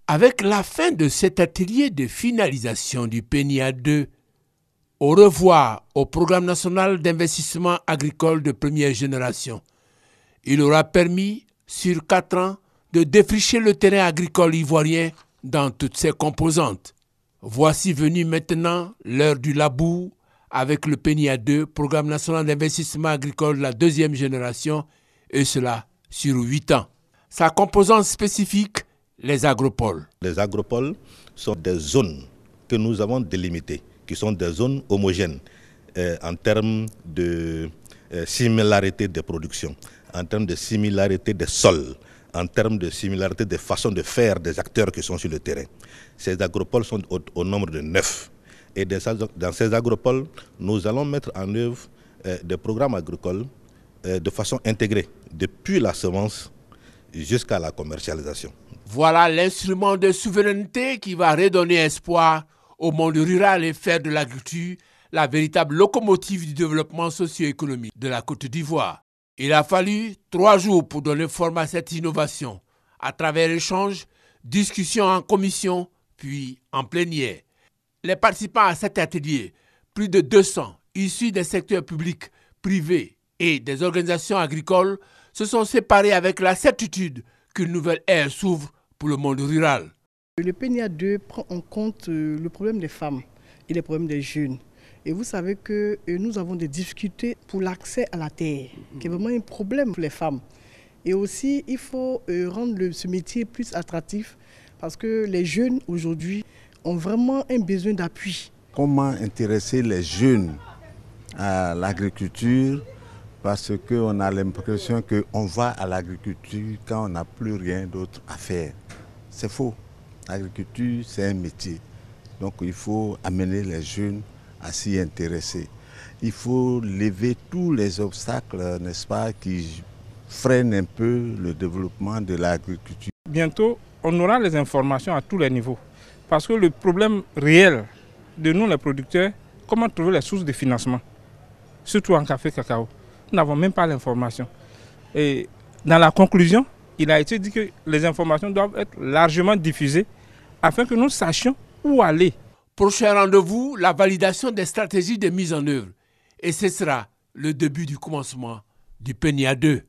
Avec la fin de cet atelier de finalisation du PNIA 2, au revoir au Programme national d'investissement agricole de première génération. Il aura permis, sur 4 ans, de défricher le terrain agricole ivoirien dans toutes ses composantes. Voici venue maintenant l'heure du labour avec le PNIA 2, Programme national d'investissement agricole de la deuxième génération, et cela sur 8 ans. Sa composante spécifique, les agropoles. Les agropoles sont des zones que nous avons délimitées, qui sont des zones homogènes en termes de similarité des productions, en termes de similarité des sols, en termes de similarité des façons de faire des acteurs qui sont sur le terrain. Ces agropoles sont au nombre de 9. Et dans ces agropoles, nous allons mettre en œuvre des programmes agricoles de façon intégrée, depuis la semence jusqu'à la commercialisation. Voilà l'instrument de souveraineté qui va redonner espoir au monde rural et faire de l'agriculture la véritable locomotive du développement socio-économique de la Côte d'Ivoire. Il a fallu 3 jours pour donner forme à cette innovation, à travers échanges, discussions en commission, puis en plénière. Les participants à cet atelier, plus de 200, issus des secteurs publics, privés et des organisations agricoles, se sont séparés avec la certitude qu'une nouvelle ère s'ouvre pour le monde rural. Le PNIA 2 prend en compte le problème des femmes et les problèmes des jeunes. Et vous savez que nous avons des difficultés pour l'accès à la terre, qui est vraiment un problème pour les femmes. Et aussi, il faut rendre ce métier plus attractif parce que les jeunes aujourd'hui ont vraiment un besoin d'appui. Comment intéresser les jeunes à l'agriculture? Parce qu'on a l'impression qu'on va à l'agriculture quand on n'a plus rien d'autre à faire. C'est faux. L'agriculture, c'est un métier. Donc il faut amener les jeunes à s'y intéresser. Il faut lever tous les obstacles, n'est-ce pas, qui freinent un peu le développement de l'agriculture. Bientôt, on aura les informations à tous les niveaux. Parce que le problème réel de nous, les producteurs, comment trouver les sources de financement, surtout en café cacao. Nous n'avons même pas l'information. Et dans la conclusion, il a été dit que les informations doivent être largement diffusées afin que nous sachions où aller. Prochain rendez-vous, la validation des stratégies de mise en œuvre. Et ce sera le début du commencement du PNIA 2.